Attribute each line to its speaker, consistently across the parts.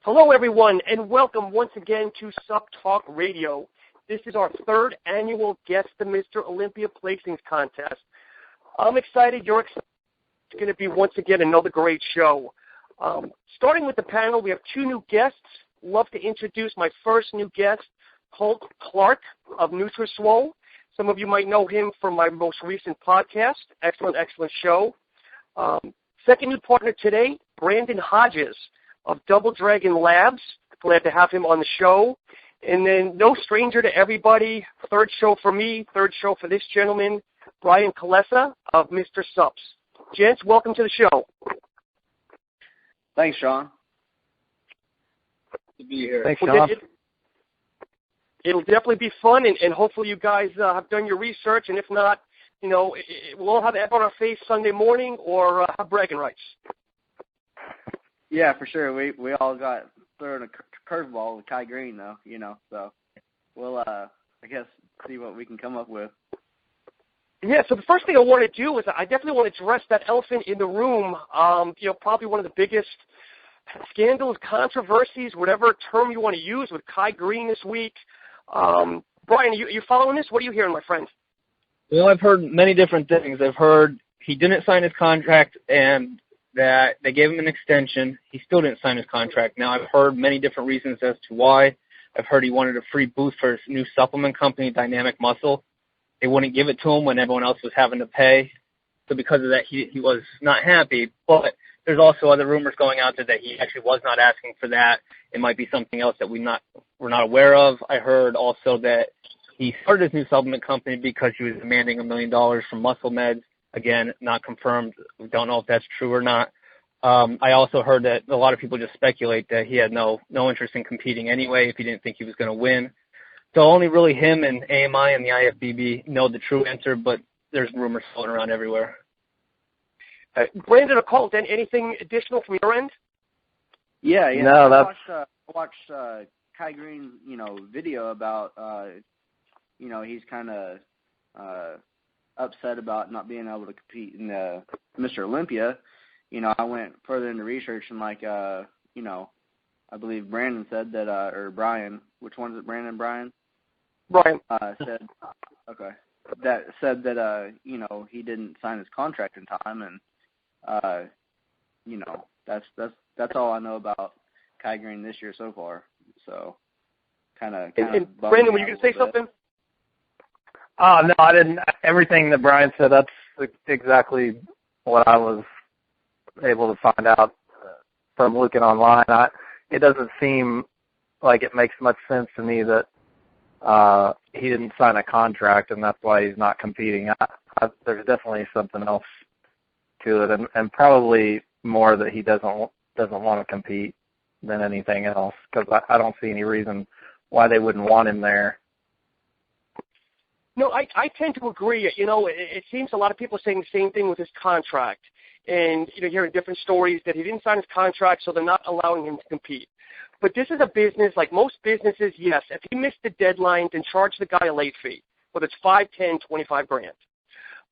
Speaker 1: Hello, everyone, and welcome once again to S.Talk Radio. This is our third annual Guess the Mr. Olympia Placings Contest. I'm excited. You're excited. It's going to be, once again, another great show. Starting with the panel, we have two new guests. Love to introduce my first new guest, Colt Clark of Nutriswole. Some of you might know him from my most recent podcast. Excellent show. Second new partner today, Brandon Hodges of Double Dragon Labs. Glad to have him on the show. And then no stranger to everybody, third show for me, third show for this gentleman, Brian Kalesa of Mr Sups. Gents, welcome to the show.
Speaker 2: Thanks, Shawn. Good to be here.
Speaker 3: Thanks, Shawn.
Speaker 1: It'll definitely be fun, and hopefully you guys have done your research, and if not, we'll all have egg on our face Sunday morning or have bragging rights.
Speaker 2: Yeah, for sure. We all got thrown a curveball with Kai Green, though, so we'll, I guess, see what we can come up with.
Speaker 1: Yeah, so the first thing I want to do is I definitely want to address that elephant in the room, probably one of the biggest scandals, controversies, whatever term you want to use with Kai Green this week. Brian, you following this? What are you hearing, my friend?
Speaker 3: Well, I've heard many different things. I've heard he didn't sign his contract and that they gave him an extension. He still didn't sign his contract. Now, I've heard many different reasons as to why. I've heard he wanted a free boost for his new supplement company, Dynamic Muscle. They wouldn't give it to him when everyone else was having to pay. So because of that, he was not happy. But there's also other rumors going out there that he actually was not asking for that. It might be something else that we're not aware of. I heard also that he started his new supplement company because he was demanding $1 million from Muscle Meds. Again, not confirmed. We don't know if that's true or not. I also heard that a lot of people just speculate that he had no interest in competing anyway if he didn't think he was going to win. So only really him and AMI and the IFBB know the true answer, but there's rumors floating around everywhere.
Speaker 1: Brandon or Colt, anything additional from your end?
Speaker 2: Yeah.
Speaker 3: No,
Speaker 2: I watched Kai Green, video about, he's kind of upset about not being able to compete in Mr. Olympia. I went further into research and I believe Brandon said that, or Brian, which one is it, Brandon, Brian?
Speaker 1: Brian.
Speaker 2: Said that, he didn't sign his contract in time, and, that's all I know about Kai Green this year so far. So, kind of.
Speaker 1: And Brandon, were you going to say something?
Speaker 4: No, I didn't. Everything that Brian said, that's exactly what I was able to find out from looking online. It doesn't seem like it makes much sense to me that he didn't sign a contract and that's why he's not competing. There's definitely something else to it, and probably more that he doesn't want to compete than anything else, because I don't see any reason why they wouldn't want him there.
Speaker 1: No, I tend to agree. It seems a lot of people are saying the same thing with his contract. And, hearing different stories that he didn't sign his contract, so they're not allowing him to compete. But this is a business, like most businesses, yes, if he missed the deadline, then charge the guy a late fee, whether it's $5, $10, $25 grand.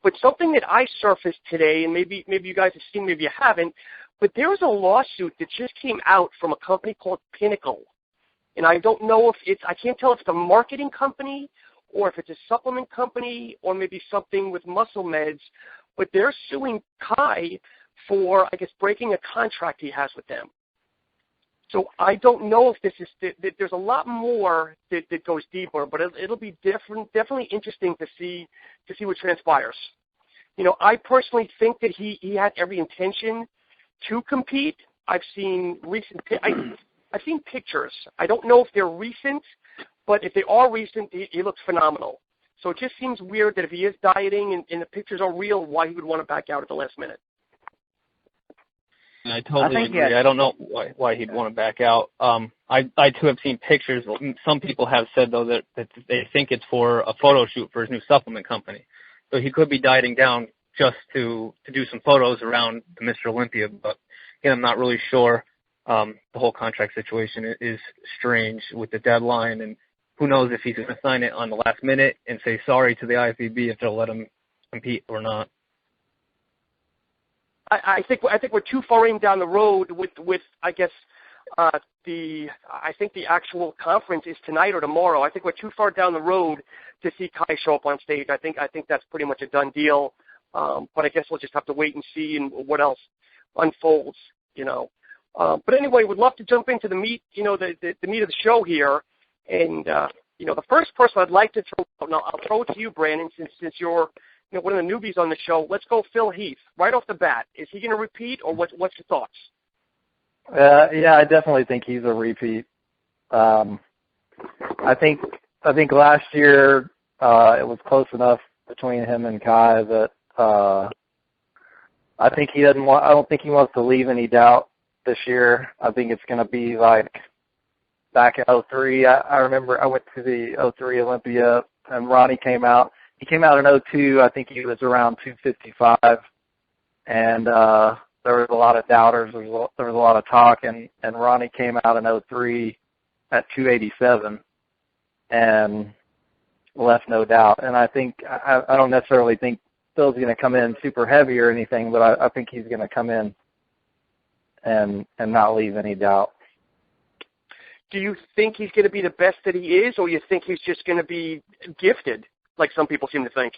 Speaker 1: But something that I surfaced today, and maybe you guys have seen, maybe you haven't, but there was a lawsuit that just came out from a company called Pinnacle. And I don't know I can't tell if it's a marketing company or if it's a supplement company or maybe something with Muscle Meds, but they're suing Kai for, I guess, breaking a contract he has with them. So I don't know if this is, there's a lot more that goes deeper, but it'll be definitely interesting to see what transpires. I personally think that he had every intention to compete. I've seen I've seen pictures. I don't know if they're recent, but if they are recent, he looks phenomenal. So it just seems weird that if he is dieting and the pictures are real, why he would want to back out at the last minute.
Speaker 3: I totally agree. I don't know why he'd want to back out. I too have seen pictures. Some people have said, though, that they think it's for a photo shoot for his new supplement company. So he could be dieting down just to do some photos around the Mr. Olympia. But again, I'm not really sure. The whole contract situation is strange with the deadline, and who knows if he's going to sign it on the last minute and say sorry to the IFBB if they'll let him compete or not.
Speaker 1: I think we're too far in down the road with I guess I think the actual conference is tonight or tomorrow. I think we're too far down the road to see Kai show up on stage. I think that's pretty much a done deal. But I guess we'll just have to wait and see and what else unfolds, you know. But anyway, would love to jump into the meat, you know, the meat of the show here. And, you know, the first person I'd like to throw out, now I'll throw it to you, Brandon, since you're, you know, one of the newbies on the show. Let's go Phil Heath right off the bat. Is he going to repeat, or what's your thoughts?
Speaker 4: Yeah, I definitely think he's a repeat. I think last year it was close enough between him and Kai that I think he doesn't want. I don't think he wants to leave any doubt this year. I think it's going to be like back in '03. I remember I went to the '03 Olympia and Ronnie came out. He came out in '02. I think he was around 255, and there was a lot of doubters. There was a lot of talk, and Ronnie came out in '03 at 287 and left no doubt. And I think I don't necessarily think Phil's going to come in super heavy or anything, but I think he's going to come in and not leave any doubt.
Speaker 1: Do you think he's going to be the best that he is, or you think he's just going to be gifted, like some people seem to think?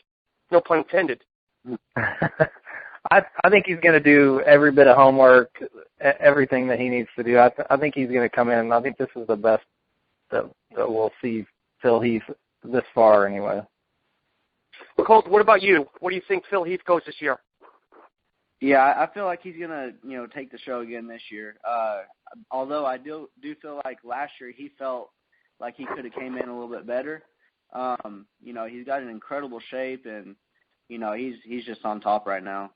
Speaker 1: No pun intended.
Speaker 4: I think he's going to do every bit of homework, everything that he needs to do. I think he's going to come in. I think this is the best that we'll see Phil Heath this far anyway.
Speaker 1: Colt, what about you? What do you think Phil Heath goes this year?
Speaker 2: Yeah, I feel like he's gonna, you know, take the show again this year. Although I do feel like last year he felt like he could have came in a little bit better. You know, he's got an incredible shape, and you know, he's just on top right now.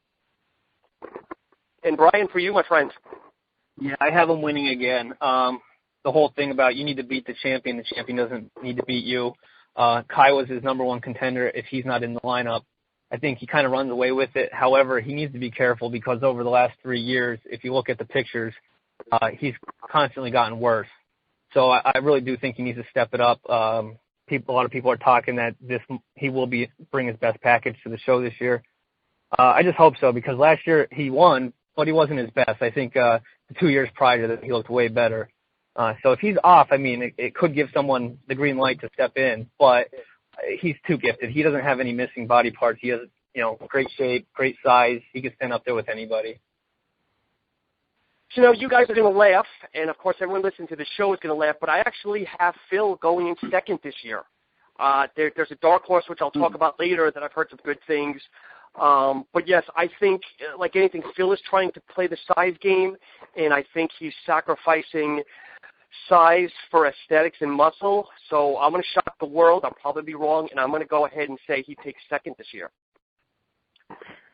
Speaker 1: And Brian, for you, my friend.
Speaker 3: Yeah, I have him winning again. The whole thing about you need to beat the champion doesn't need to beat you. Kai was his number one contender if he's not in the lineup. I think he kind of runs away with it. However, he needs to be careful because over the last 3 years, if you look at the pictures, he's constantly gotten worse. So I really do think he needs to step it up. A lot of people are talking that he will bring his best package to the show this year. I just hope so because last year he won, but he wasn't his best. I think the 2 years prior to that he looked way better. So if he's off, I mean, it could give someone the green light to step in, but he's too gifted. He doesn't have any missing body parts. He has, you know, great shape, great size. He can stand up there with anybody.
Speaker 1: So, you know, you guys are going to laugh, and, of course, everyone listening to the show is going to laugh, but I actually have Phil going in second this year. There's a dark horse, which I'll talk about later, that I've heard some good things. But, yes, I think, like anything, Phil is trying to play the size game, and I think he's sacrificing size for aesthetics and muscle. So I'm going to shock the world. I'll probably be wrong, and I'm going to go ahead and say he takes second this year.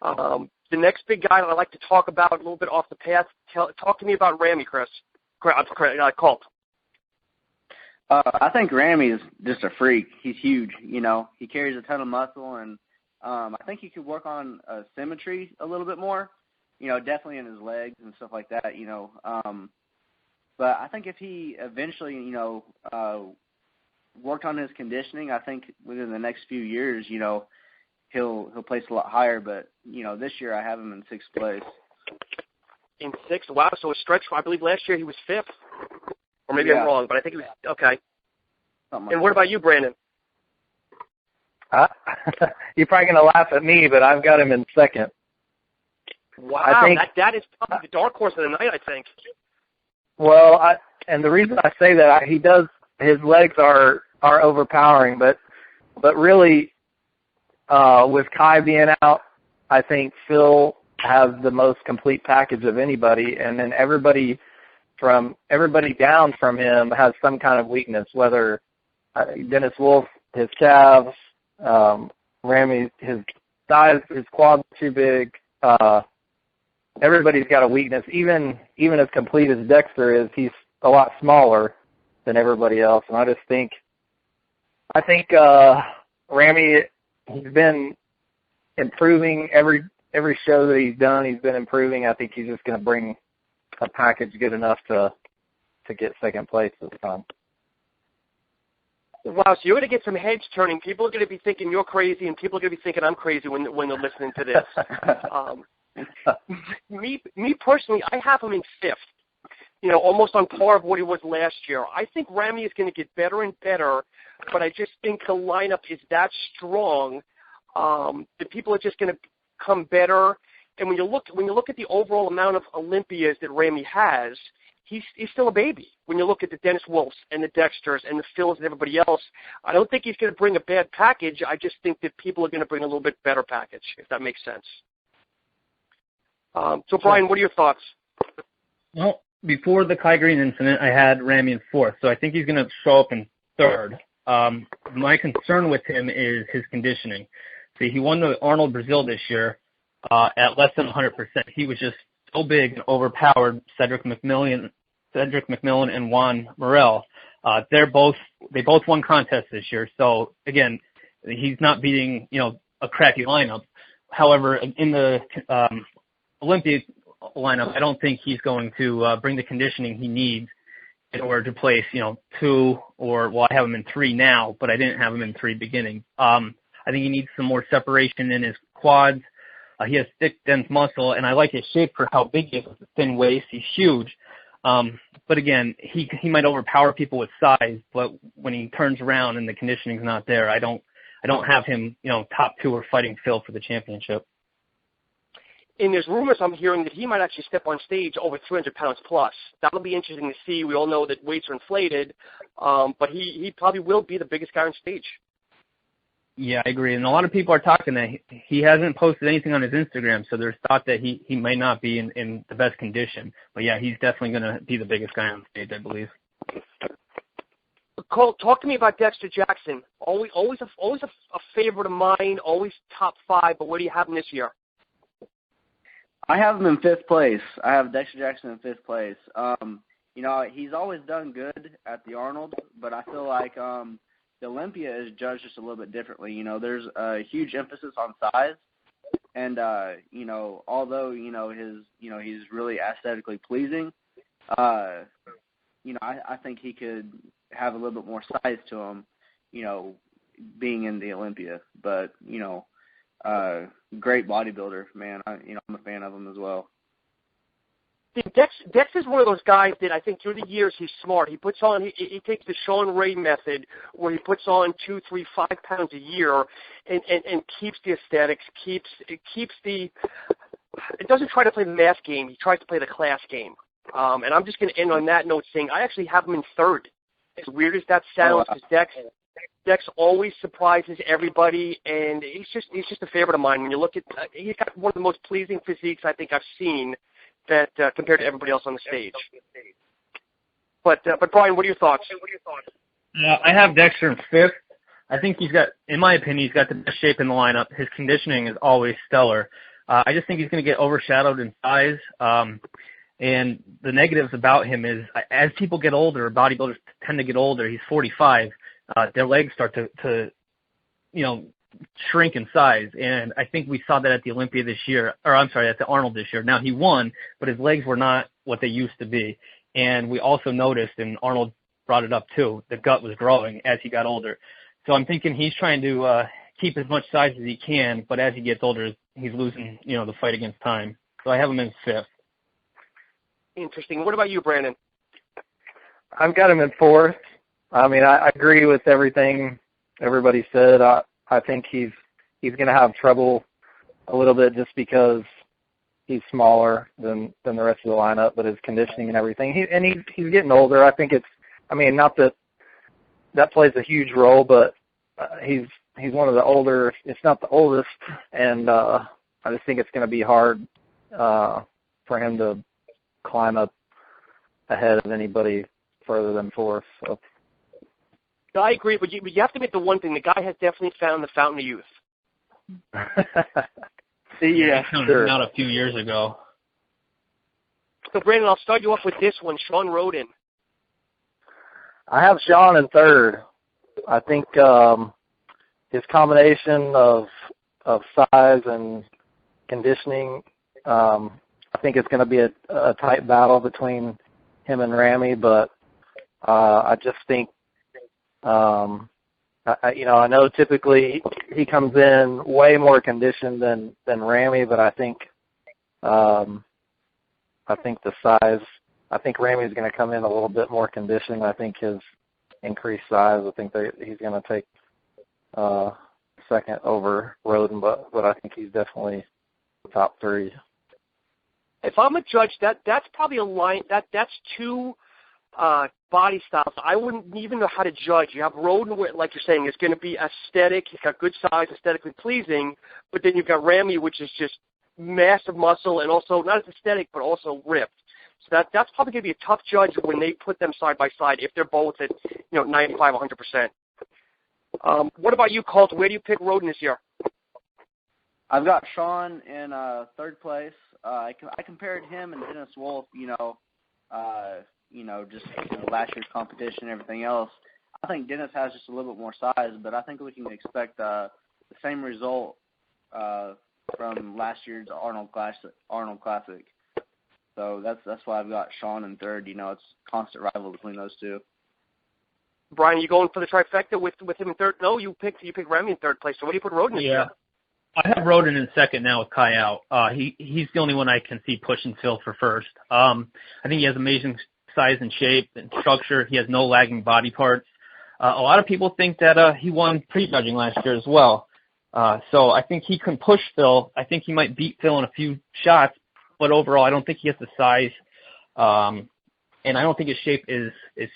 Speaker 1: The next big guy that I'd like to talk about a little bit off the path, talk to me about Ramy, Chris. Colt.
Speaker 2: I think Ramy is just a freak. He's huge. You know, he carries a ton of muscle, and I think he could work on symmetry a little bit more. You know, definitely in his legs and stuff like that. You know, but I think if he eventually, you know, worked on his conditioning, I think within the next few years, you know, he'll place a lot higher. But you know, this year I have him in 6th place.
Speaker 1: In 6th? Wow. So a stretch. I believe last year he was 5th, or maybe
Speaker 2: yeah.
Speaker 1: I'm wrong, but I think he was okay.
Speaker 2: Like
Speaker 1: and what about you, Brandon?
Speaker 4: You're probably going to laugh at me, but I've got him in 2nd.
Speaker 1: Wow,
Speaker 4: I think,
Speaker 1: that is probably the dark horse of the night, I think.
Speaker 4: Well, and the reason I say that, his legs are overpowering, but really, with Kai being out, I think Phil has the most complete package of anybody, and then everybody down from him has some kind of weakness, whether Dennis Wolf, his calves, Ramy, his thighs, his quads too big. Everybody's got a weakness. Even as complete as Dexter is, he's a lot smaller than everybody else. And I think Ramy, he's been improving every show that he's done. He's been improving. I think he's just going to bring a package good enough to get 2nd place this time.
Speaker 1: Wow, so you're going to get some heads turning. People are going to be thinking you're crazy, and people are going to be thinking I'm crazy when they're listening to this. Me personally, I have him in 5th. almost on par of what he was last year. I think Ramy is going to get better and better, but I just think the lineup is that strong that people are just going to come better. And when you look at the overall amount of Olympias that Ramy has, he's still a baby. When you look at the Dennis Wolfs and the Dexters and the Phils and everybody else, I don't think he's going to bring a bad package. I just think that people are going to bring a little bit better package, if that makes sense. So, Brian, what are your thoughts?
Speaker 3: Well, before the Kai Green incident, I had Ramy in fourth, so I think he's going to show up in third. My concern with him is his conditioning. See, he won the Arnold Brazil this year at less than 100%. He was just so big and overpowered Cedric McMillan and Juan Morel. They both won contests this year. So again, he's not beating a crappy lineup. However, in the Olympic lineup, I don't think he's going to bring the conditioning he needs in order to place 2 or I have him in 3 now, but I didn't have him in 3 beginning. I think he needs some more separation in his quads. He has thick, dense muscle, and I like his shape for how big he is with a thin waist. He's huge. But again, he might overpower people with size, but when he turns around and the conditioning's not there, I don't have him, top 2 or fighting Phil for the championship.
Speaker 1: And there's rumors I'm hearing that he might actually step on stage over 300 pounds plus. That'll be interesting to see. We all know that weights are inflated, but he probably will be the biggest guy on stage.
Speaker 3: Yeah, I agree. And a lot of people are talking that he hasn't posted anything on his Instagram, so there's thought that he might not be in the best condition. But, yeah, he's definitely going to be the biggest guy on stage, I believe.
Speaker 1: Cole, talk to me about Dexter Jackson. Always a favorite of mine, always top 5, but where do you have him this year?
Speaker 2: I have him in 5th place. I have Dexter Jackson in 5th place. He's always done good at the Arnold, but I feel like the Olympia is judged just a little bit differently. There's a huge emphasis on size, and although he's really aesthetically pleasing, I think he could have a little bit more size to him, being in the Olympia. But great bodybuilder, man. I'm a fan of him as well.
Speaker 1: Dex is one of those guys that I think through the years he's smart. He puts on, he takes the Shawn Rhoden method where he puts on 2, 3, 5 pounds a year and keeps the aesthetics, it doesn't try to play the mass game. He tries to play the class game. And I'm just going to end on that note saying I actually have him in 3rd. As weird as that sounds, because Dex always surprises everybody, and he's just a favorite of mine. When you look at, he's got one of the most pleasing physiques I think I've seen that compared to everybody else on the stage. But Brian, what are your thoughts?
Speaker 3: I have Dexter in 5th. I think in my opinion, he's got the best shape in the lineup. His conditioning is always stellar. I just think he's going to get overshadowed in size. And the negatives about him is as people get older, bodybuilders tend to get older. He's 45. Their legs start to shrink in size. And I think we saw that at the Olympia this year, at the Arnold this year. Now, he won, but his legs were not what they used to be. And we also noticed, and Arnold brought it up too, the gut was growing as he got older. So I'm thinking he's trying to keep as much size as he can, but as he gets older, he's losing, the fight against time. So I have him in 5th.
Speaker 1: Interesting. What about you, Brandon?
Speaker 4: I've got him in 4th. I mean, I agree with everything everybody said. I think he's going to have trouble a little bit just because he's smaller than the rest of the lineup, but his conditioning and everything. He's getting older. I think not that plays a huge role, but he's one of the older, if not the oldest, and I just think it's going to be hard for him to climb up ahead of anybody further than 4th. So.
Speaker 1: I agree, but you have to admit the one thing. The guy has definitely found the fountain of youth.
Speaker 3: Yeah, sure. Out a few years ago.
Speaker 1: So, Brandon, I'll start you off with this one, Shawn Rhoden.
Speaker 4: I have Shawn in 3rd. I think his combination of size and conditioning, I think it's going to be a tight battle between him and Ramy, but I just think, I know typically he comes in way more conditioned than Ramy, but I think the size I think Ramy's going to come in a little bit more conditioned. I think his increased size, I think he's going to take second over Rhoden, but I think he's definitely top 3.
Speaker 1: If I'm a judge, that's probably a line that's 2 body styles I wouldn't even know how to judge. You have Rhoden, where, like you're saying, is going to be aesthetic. He's got good size, aesthetically pleasing. But then you've got Ramy, which is just massive muscle and also not as aesthetic, but also ripped. So that's probably going to be a tough judge when they put them side by side if they're both at 95, 100%. What about you, Colt? Where do you pick Rhoden this year?
Speaker 2: I've got Shawn in 3rd place. I compared him and Dennis Wolf, just last year's competition and everything else. I think Dennis has just a little bit more size, but I think we can expect the same result from last year's Arnold Classic. So that's why I've got Shawn in 3rd. It's constant rival between those 2.
Speaker 1: Brian, you going for the trifecta with him in 3rd? No, you picked Ramy in 3rd place. So what do you put Rhoden in?
Speaker 5: Yeah. I have Rhoden in 2nd now with Kai out. He's the only one I can see pushing Phil for 1st. I think he has amazing size and shape and structure. He has no lagging body parts. A lot of people think that he won prejudging last year as well. So I think he can push Phil. I think he might beat Phil in a few shots, but overall I don't think he has the size. And I don't think his shape is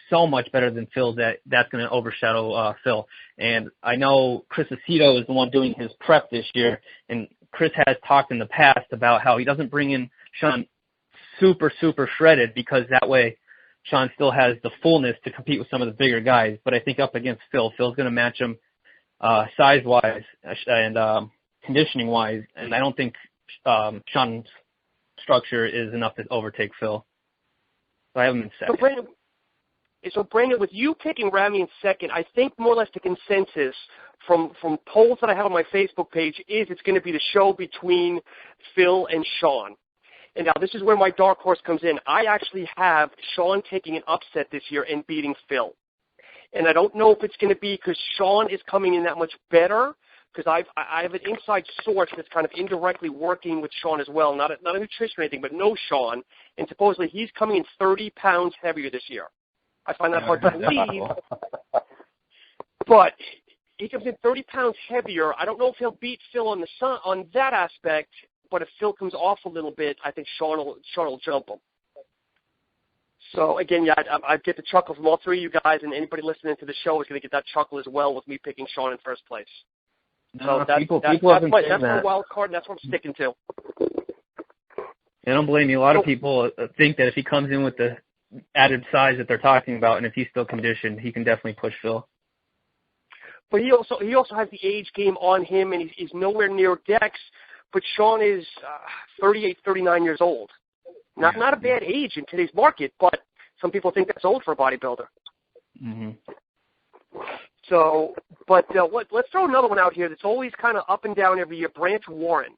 Speaker 5: so much better than Phil's that's going to overshadow Phil. And I know Chris Aceto is the one doing his prep this year, and Chris has talked in the past about how he doesn't bring in Shawn super, super shredded because that way Shawn still has the fullness to compete with some of the bigger guys. But I think up against Phil's going to match him size-wise and conditioning-wise, and I don't think Shawn's structure is enough to overtake Phil. So I have him in 2nd.
Speaker 1: So Brandon, with you picking Ramy in 2nd, I think more or less the consensus from polls that I have on my Facebook page is it's going to be the show between Phil and Shawn. And now this is where my dark horse comes in. I actually have Shawn taking an upset this year and beating Phil. And I don't know if it's going to be because Shawn is coming in that much better, because I have an inside source that's kind of indirectly working with Shawn as well, not a nutrition or anything, but knows Shawn, and supposedly he's coming in 30 pounds heavier this year. I find that hard to believe, but he comes in 30 pounds heavier. I don't know if he'll beat Phil on that aspect, but if Phil comes off a little bit, I think Shawn will jump him. So, again, yeah, I get the chuckle from all 3 of you guys, and anybody listening to the show is going to get that chuckle as well with me picking Shawn in 1st place. So that's my wild card, and that's what I'm sticking to.
Speaker 3: I don't blame you. A lot of people think that if he comes in with the added size that they're talking about, and if he's still conditioned, he can definitely push Phil.
Speaker 1: But he also has the age game on him, and he's nowhere near Dex. But Shawn is 38, 39 years old. Not a bad age in today's market, but some people think that's old for a bodybuilder.
Speaker 3: Mm-hmm.
Speaker 1: So, but let's throw another one out here that's always kind of up and down every year. Branch Warren.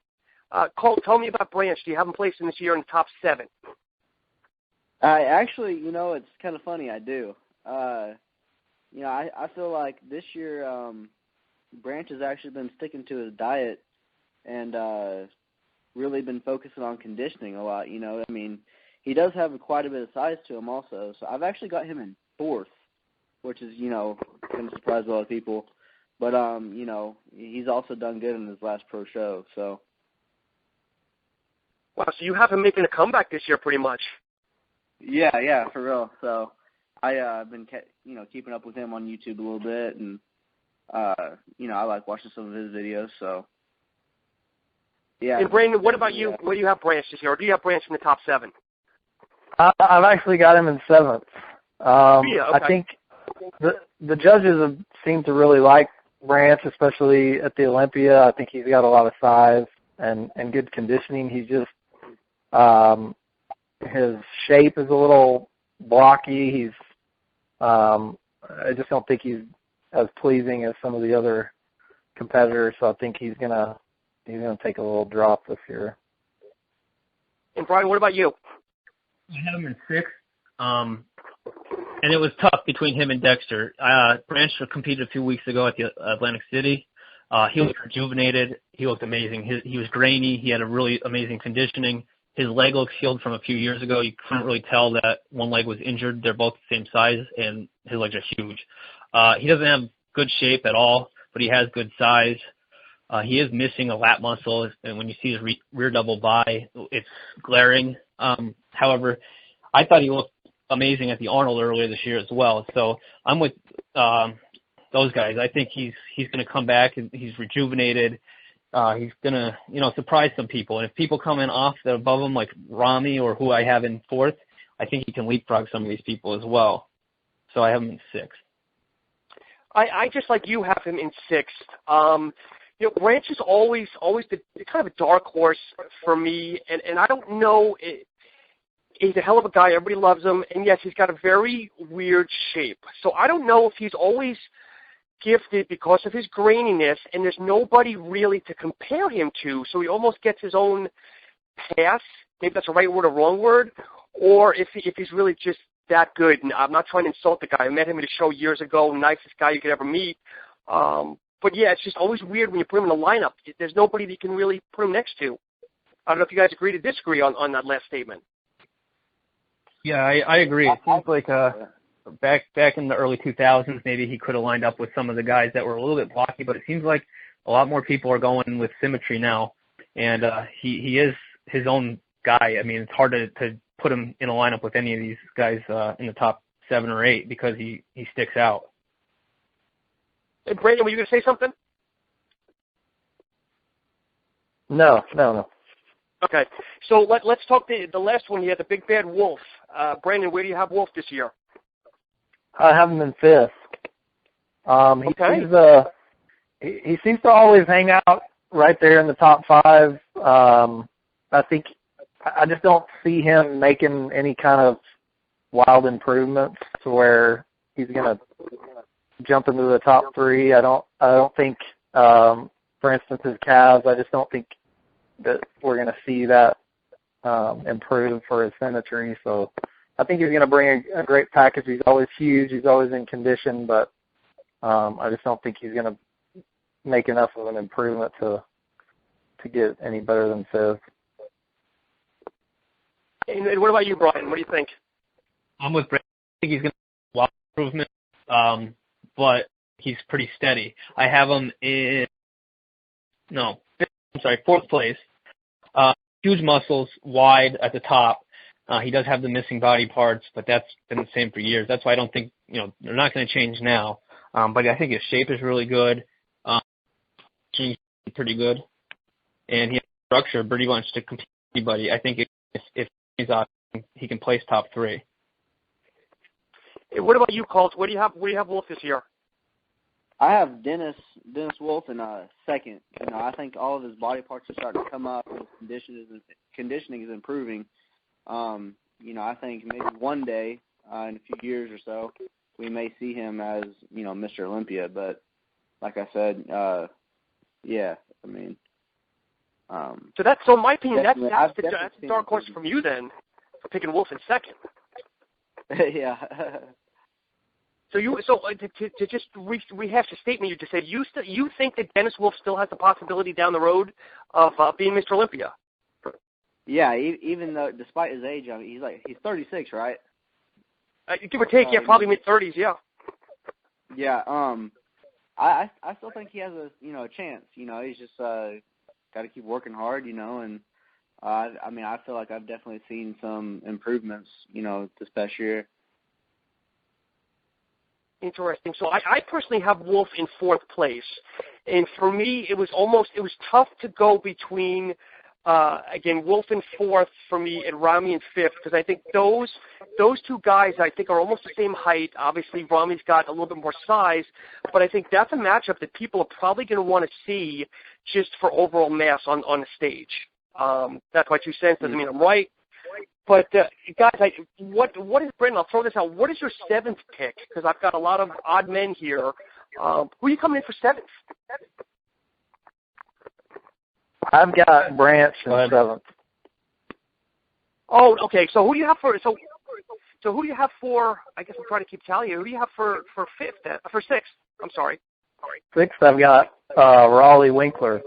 Speaker 1: Colt, tell me about Branch. Do you have him placed in this year in the top 7?
Speaker 2: Actually, it's kind of funny. I do. I feel like this year Branch has actually been sticking to his diet and really been focusing on conditioning a lot. He does have quite a bit of size to him also. So I've actually got him in 4th. Which is, going to surprise a lot of people. But, he's also done good in his last pro show, so.
Speaker 1: Wow, so you have him making a comeback this year pretty much.
Speaker 2: Yeah, for real. So I've been, keeping up with him on YouTube a little bit, and, I like watching some of his videos, so. Yeah.
Speaker 1: And Brandon, what about you? Where do you have Branch this year, or do you have Branch in the top 7?
Speaker 4: I've actually got him in 7th.
Speaker 1: Okay.
Speaker 4: I think the judges seem to really like Branch, especially at the Olympia. I think he's got a lot of size and good conditioning. He's just his shape is a little blocky. He's I just don't think he's as pleasing as some of the other competitors. So I think he's gonna take a little drop this year.
Speaker 1: And Brian, what about you?
Speaker 5: I have him in 6th. And it was tough between him and Dexter. Branch competed a few weeks ago at the Atlantic City. He looked rejuvenated. He looked amazing. He was grainy. He had a really amazing conditioning. His leg looks healed from a few years ago. You couldn't really tell that one leg was injured. They're both the same size, and his legs are huge. He doesn't have good shape at all, but he has good size. He is missing a lat muscle, and when you see his rear double bi, it's glaring. However, I thought he looked amazing at the Arnold earlier this year as well. So I'm with those guys. I think he's going to come back, and he's rejuvenated. He's going to, surprise some people. And if people come in above him, like Ramy or who I have in fourth, I think he can leapfrog some of these people as well. So I have him in sixth.
Speaker 1: I just like you have him in sixth. Branch is always the kind of a dark horse for me, and I don't know. He's a hell of a guy. Everybody loves him, and yes, he's got a very weird shape. So I don't know if he's always gifted because of his graininess, and there's nobody really to compare him to, so he almost gets his own pass. Maybe that's a right word or wrong word, or if he's really just that good. And I'm not trying to insult the guy. I met him at a show years ago, nicest guy you could ever meet. But yeah, it's just always weird when you put him in a lineup. There's nobody that you can really put him next to. I don't know if you guys agree to disagree on that last statement.
Speaker 5: Yeah, I agree. It seems like back in the early 2000s, maybe he could have lined up with some of the guys that were a little bit blocky, but it seems like a lot more people are going with symmetry now, and he is his own guy. I mean, it's hard to put him in a lineup with any of these guys in the top 7 or 8 because he sticks out.
Speaker 1: Hey, Brandon, were you going to say something?
Speaker 4: No.
Speaker 1: Okay, so let's talk the last one. He had the big bad Wolf. Brandon, where do you have Wolf this year?
Speaker 4: I have him in fifth.
Speaker 1: Okay.
Speaker 4: He seems to always hang out right there in the top 5. I just don't see him making any kind of wild improvements to where he's going to jump into the top 3. I don't think, for instance, his calves, I just don't think that we're going to see that improve for his symmetry. So I think he's going to bring a great package. He's always huge. He's always in condition, but I just don't think he's going to make enough of an improvement to get any better than fifth.
Speaker 1: And what about you, Brian? What do you think?
Speaker 5: I'm with Brandon. I think he's going to make a lot of improvement, but he's pretty steady. I have him in fourth place. Huge muscles, wide at the top. He does have the missing body parts, but that's been the same for years. That's why I don't think, they're not going to change now. But I think his shape is really good. He's pretty good. And he has structure pretty much to compete with anybody. I think if he's out, he can place top 3.
Speaker 1: Hey, what about you, Colt? Where do you have Wolf this year?
Speaker 2: I have Dennis Wolf in second. I think all of his body parts are starting to come up. His conditioning is improving. I think maybe one day in a few years or so, we may see him as Mr. Olympia. But like I said, yeah, I mean.
Speaker 1: So in my opinion, that's the dark horse
Speaker 2: improvement
Speaker 1: from you then, for picking Wolf in second.
Speaker 2: Yeah.
Speaker 1: So to just rehash the statement you just said, you think that Dennis Wolf still has the possibility down the road of being Mr. Olympia?
Speaker 2: Yeah, even though despite his age, I mean, he's 36, right?
Speaker 1: Give or take, yeah, probably mid-30s, yeah.
Speaker 2: Yeah. I still think he has a chance. He's just got to keep working hard, and I feel like I've definitely seen some improvements, this past year.
Speaker 1: Interesting. So I personally have Wolf in fourth place, and for me it was tough to go between Wolf in fourth for me and Ramy in fifth, because I think those 2 guys I think are almost the same height. Obviously Ramy's got a little bit more size, but I think that's a matchup that people are probably going to want to see just for overall mass on the stage. That's my 2 cents. Doesn't mean I'm right. But, guys, what is, Brendan, I'll throw this out. What is your 7th pick? Because I've got a lot of odd men here. Who are you coming in for 7th?
Speaker 4: I've got Branch in 7th.
Speaker 1: Oh, okay. So who do you have for, so who do you have for, I guess I'm trying to keep tally here. Who do you have for 5th, for 6th? I'm sorry.
Speaker 4: 6th, I've got Raleigh Winkler.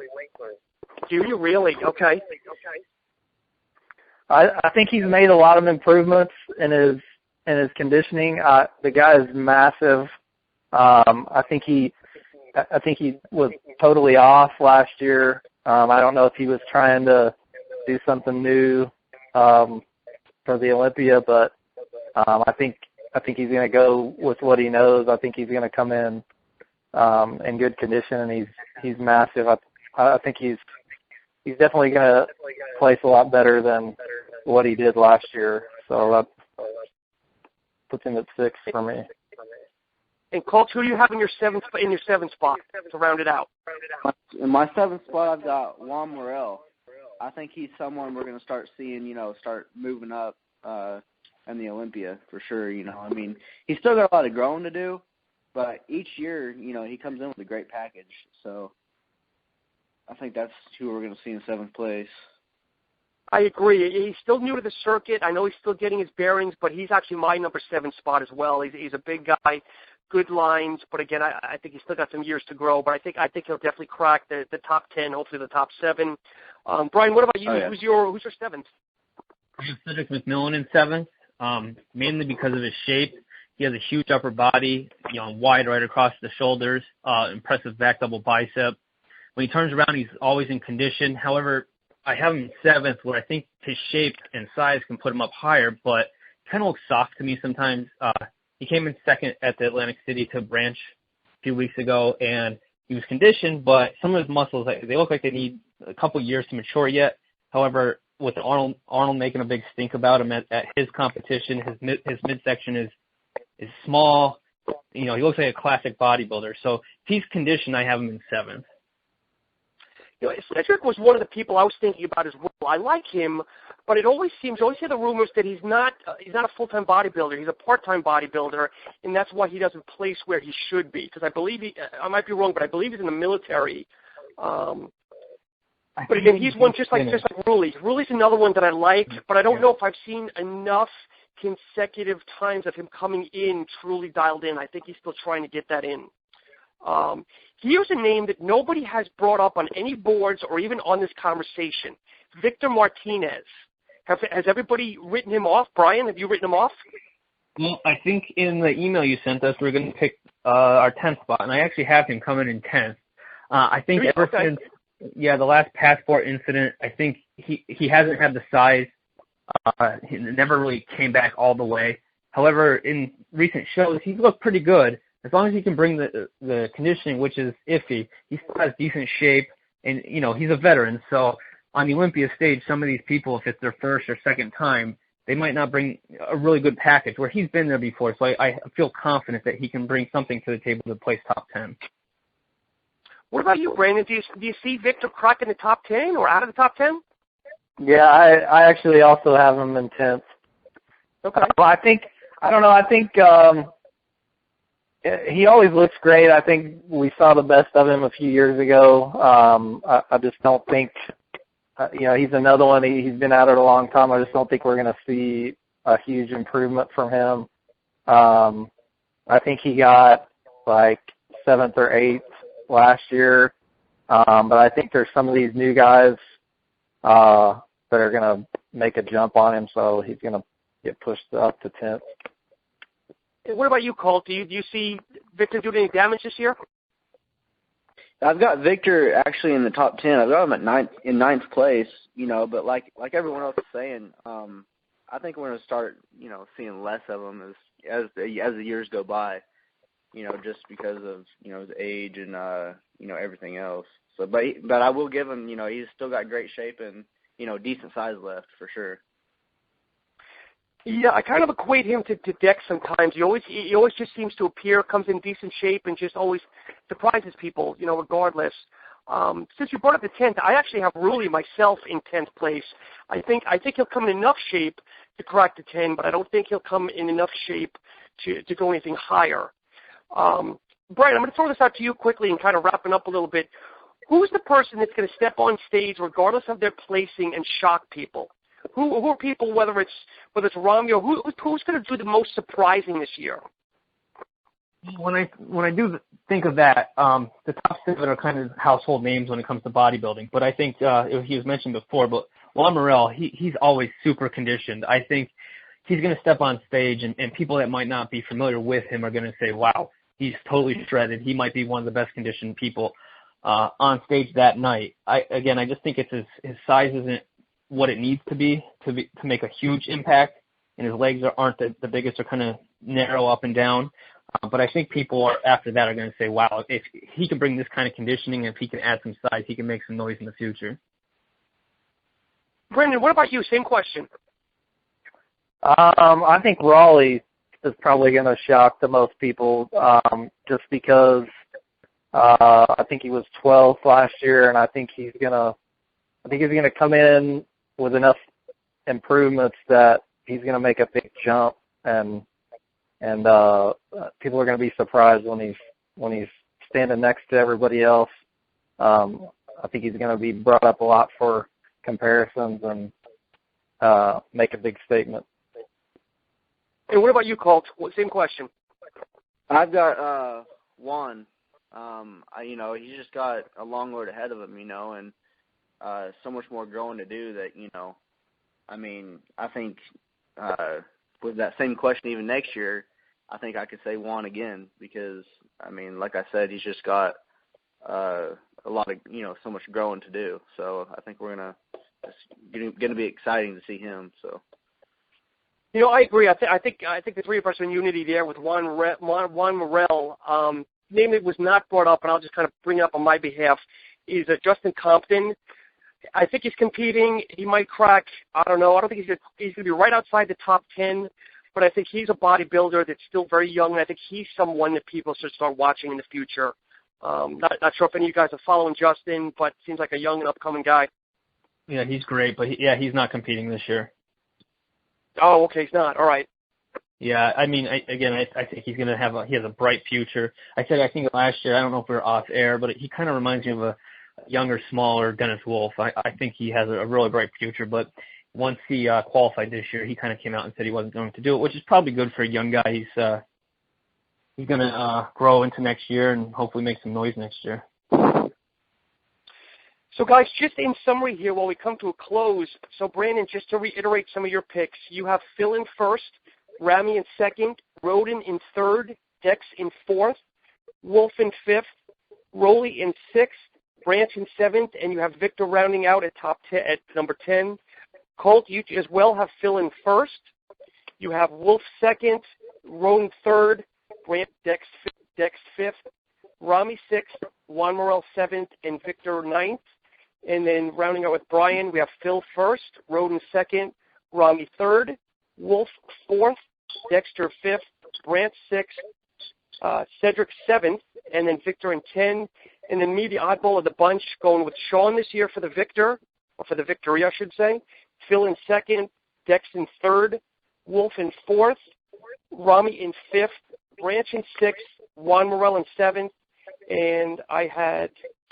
Speaker 1: Do you really? Okay.
Speaker 4: I think he's made a lot of improvements in his conditioning. The guy is massive. I think he was totally off last year. I don't know if he was trying to do something new for the Olympia, but I think he's going to go with what he knows. I think he's going to come in good condition, and he's massive. I think he's definitely going to place a lot better than what he did last year. So that puts him at 6 for me.
Speaker 1: And Colt, who do you have in your seventh spot to round it out?
Speaker 2: In my 7th spot, I've got Juan Morel. I think he's someone we're going to start seeing, start moving up in the Olympia for sure. I mean, he's still got a lot of growing to do, but each year, he comes in with a great package. So I think that's who we're going to see in 7th place.
Speaker 1: I agree. He's still new to the circuit. I know he's still getting his bearings, but he's actually my number 7 spot as well. He's a big guy. Good lines, but again, I think he's still got some years to grow. But I think he'll definitely crack the top 10, hopefully the top 7. Brian, what about you?
Speaker 2: Oh, yeah.
Speaker 1: Who's your 7th?
Speaker 5: I have Cedric McMillan in 7th, mainly because of his shape. He has a huge upper body, wide right across the shoulders, impressive back double bicep. When he turns around, he's always in condition. However, I have him 7th, where I think his shape and size can put him up higher, but kind of looks soft to me sometimes. He came in 2nd at the Atlantic City to Branch a few weeks ago, and he was conditioned, but some of his muscles, they look like they need a couple years to mature yet. However, with Arnold making a big stink about him at his competition, his midsection is small. He looks like a classic bodybuilder. So if he's conditioned, I have him in 7th.
Speaker 1: Cedric was one of the people I was thinking about as well. I like him, but you always hear the rumors that he's not a full-time bodybuilder. He's a part-time bodybuilder, and that's why he doesn't place where he should be. Because I believe I might be wrong, but I believe he's in the military. But again, he's one just like Rulli. Rulli's another one that I like, but I don't know if I've seen enough consecutive times of him coming in truly dialed in. I think he's still trying to get that in. Here's a name that nobody has brought up on any boards or even on this conversation. Victor Martinez. Has everybody written him off? Brian, have you written him off?
Speaker 5: Well, I think in the email you sent us, we're going to pick our 10th spot, and I actually have him coming in 10th. I think ever since the last passport incident, I think he hasn't had the size. He never really came back all the way. However, in recent shows, he's looked pretty good. As long as he can bring the conditioning, which is iffy, he still has decent shape, and, he's a veteran. So on the Olympia stage, some of these people, if it's their first or second time, they might not bring a really good package, where he's been there before. So I feel confident that he can bring something to the table to place top 10.
Speaker 1: What about you, Brandon? Do you see Victor cracking the top 10 or out of the top 10?
Speaker 4: Yeah, I actually also have him in 10th.
Speaker 1: Okay.
Speaker 4: Well, I think he always looks great. I think we saw the best of him a few years ago. I just don't think, he's another one. He's been at it a long time. I just don't think we're going to see a huge improvement from him. I think he got like 7th or 8th last year. But I think there's some of these new guys that are going to make a jump on him, so he's going to get pushed up to 10th.
Speaker 1: What about you, Colt? Do you see Victor doing any damage this year?
Speaker 2: I've got Victor actually in the top 10. I've got him in 9th place, but like everyone else is saying, I think we're going to start, seeing less of him as the years go by, just because of, his age and, everything else. So, but I will give him, he's still got great shape and, decent size left for sure.
Speaker 1: Yeah, I kind of equate him to Dex sometimes. He always just seems to appear, comes in decent shape, and just always surprises people, regardless. Since you brought up the 10th, I actually have Rulli myself in 10th place. I think he'll come in enough shape to crack the 10, but I don't think he'll come in enough shape to go anything higher. Brian, I'm going to throw this out to you quickly and kind of wrapping up a little bit. Who's the person that's going to step on stage, regardless of their placing, and shock people? Who are people, whether it's Ramy or who's going to do the most surprising this year?
Speaker 5: When I do think of that, the top 7 are kind of household names when it comes to bodybuilding. But I think he was mentioned before, but Juan Morel, he's always super conditioned. I think he's going to step on stage, and people that might not be familiar with him are going to say, wow, he's totally shredded. He might be one of the best conditioned people on stage that night. I just think it's his size isn't what it needs to be to make a huge impact, and his legs aren't the biggest, are kind of narrow up and down. But I think people after that are going to say, wow, if he can bring this kind of conditioning, if he can add some size, he can make some noise in the future.
Speaker 1: Brendan, what about you? Same question.
Speaker 4: I think Raleigh is probably going to shock the most people, just because I think he was 12th last year, and I think he's going to come in with enough improvements that he's going to make a big jump, and people are going to be surprised when he's standing next to everybody else. I think he's going to be brought up a lot for comparisons and make a big statement.
Speaker 1: And what about you, Colt? Same question.
Speaker 2: I've got Juan. He's just got a long road ahead of him, and so much more growing to do that, I think with that same question even next year, I think I could say Juan again because, like I said, he's just got a lot of, so much growing to do. So I think it's going to be exciting to see him. So.
Speaker 1: I agree. I think the three of us are in unity there with Juan Morel. Name that was not brought up, and I'll just kind of bring it up on my behalf, is Justin Compton. I think he's competing. He might crack, I don't know. I don't think he's going to be right outside the top 10, but I think he's a bodybuilder that's still very young, and I think he's someone that people should start watching in the future. Not sure if any of you guys are following Justin, but seems like a young and upcoming guy.
Speaker 5: Yeah, he's great, but he's not competing this year.
Speaker 1: Oh, okay, he's not. All right.
Speaker 5: Yeah, I think he's gonna he has a bright future. I think last year, I don't know if we were off air, but he kind of reminds me of a younger, smaller Dennis Wolf. I think he has a really bright future, but once he qualified this year, he kind of came out and said he wasn't going to do it, which is probably good for a young guy. He's gonna grow into next year and hopefully make some noise next year.
Speaker 1: So, guys, just in summary here while we come to a close, so, Brandon, just to reiterate some of your picks, you have Phil in first, Ramy in second, Rhoden in third, Dex in fourth, Wolf in fifth, Roley in sixth, Branch in seventh, and you have Victor rounding out at at number 10. Colt, you as well have Phil in first. You have Wolf second, Rhoden third, Branch Dex fifth, Ramy sixth, Juan Morel seventh, and Victor ninth. And then rounding out with Brian, we have Phil first, Rhoden second, Ramy third, Wolf fourth, Dexter fifth, Branch sixth, Cedric seventh, and then Victor in 10. And then me, the oddball of the bunch, going with Shawn this year for the victory, I should say. Phil in second, Dex in third, Wolf in fourth, Ramy in fifth, Branch in sixth, Juan Morel in seventh, and I had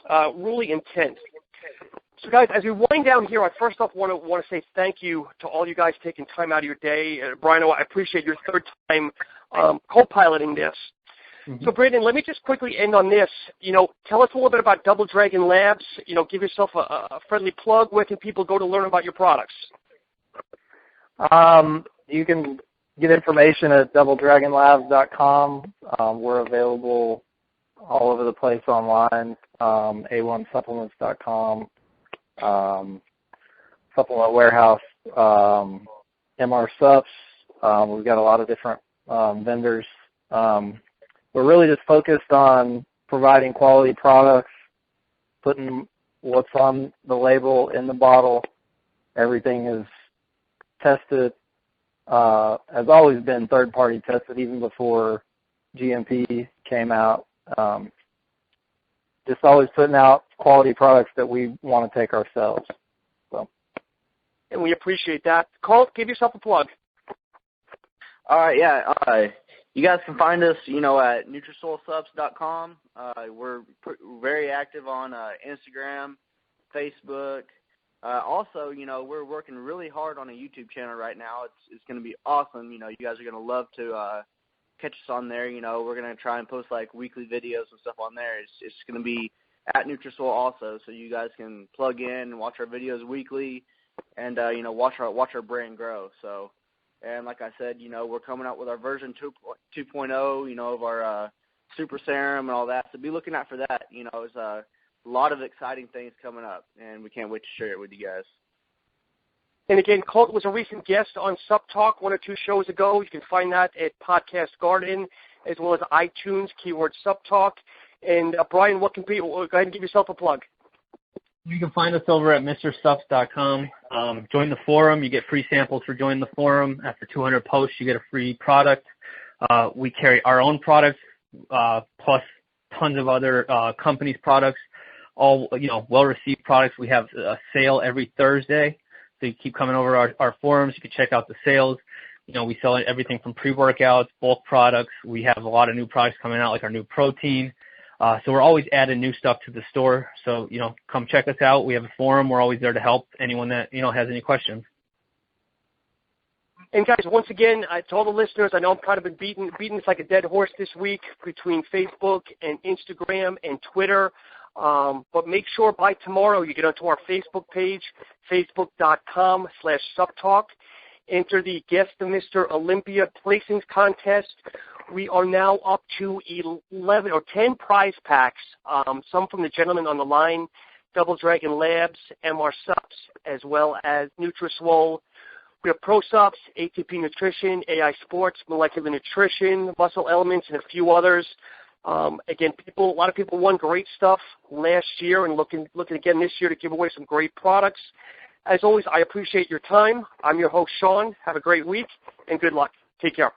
Speaker 1: Ruley in 10th. So, guys, as we wind down here, I first off want to say thank you to all you guys taking time out of your day. Brian, I appreciate your third time co-piloting this. Mm-hmm. So, Brandon, let me just quickly end on this. Tell us a little bit about Double Dragon Labs. Give yourself a friendly plug. Where can people go to learn about your products?
Speaker 4: You can get information at doubledragonlabs.com. We're available all over the place online. A1supplements.com, Supplement Warehouse, MR Sups. We've got a lot of different vendors. We're really just focused on providing quality products, putting what's on the label in the bottle. Everything is tested, has always been third-party tested even before GMP came out. Just always putting out quality products that we want to take ourselves. So.
Speaker 1: And we appreciate that. Colt, give yourself a plug.
Speaker 2: All right, yeah. You guys can find us, at NutriSoilSubs.com. We're very active on Instagram, Facebook. Also, we're working really hard on a YouTube channel right now. It's going to be awesome. You guys are going to love to catch us on there. We're going to try and post weekly videos and stuff on there. It's going to be at NutriSoil also, so you guys can plug in and watch our videos weekly and watch our brand grow. So, and like I said, we're coming out with our version 2.0, of our super serum and all that. So be looking out for that. There's a lot of exciting things coming up, and we can't wait to share it with you guys.
Speaker 1: And again, Colt was a recent guest on S.Talk 1 or 2 shows ago. You can find that at Podcast Garden as well as iTunes, keyword S.Talk. And Brian, what can people, go ahead and give yourself a plug.
Speaker 3: You can find us over at MrStuffs.com. Join the forum. You get free samples for joining the forum. After 200 posts, you get a free product. We carry our own products, plus tons of other companies' products, all, well-received products. We have a sale every Thursday. So you keep coming over our forums. You can check out the sales. We sell everything from pre-workouts, bulk products. We have a lot of new products coming out, like our new protein. So we're always adding new stuff to the store. So, come check us out. We have a forum. We're always there to help anyone that, has any questions.
Speaker 1: And guys, once again, to all the listeners, I know I'm kind of been beating this like a dead horse this week between Facebook and Instagram and Twitter. But make sure by tomorrow you get onto our Facebook page, facebook.com/S.Talk. Enter the Guest of Mr. Olympia placings contest. We are now up to 11 or 10 prize packs, some from the gentleman on the line, Double Dragon Labs, MR Subs, as well as Nutriswole. We have Pro Subs, ATP Nutrition, AI Sports, Molecular Nutrition, Muscle Elements, and a few others. Again, a lot of people won great stuff last year and looking again this year to give away some great products. As always, I appreciate your time. I'm your host, Shawn. Have a great week and good luck. Take care.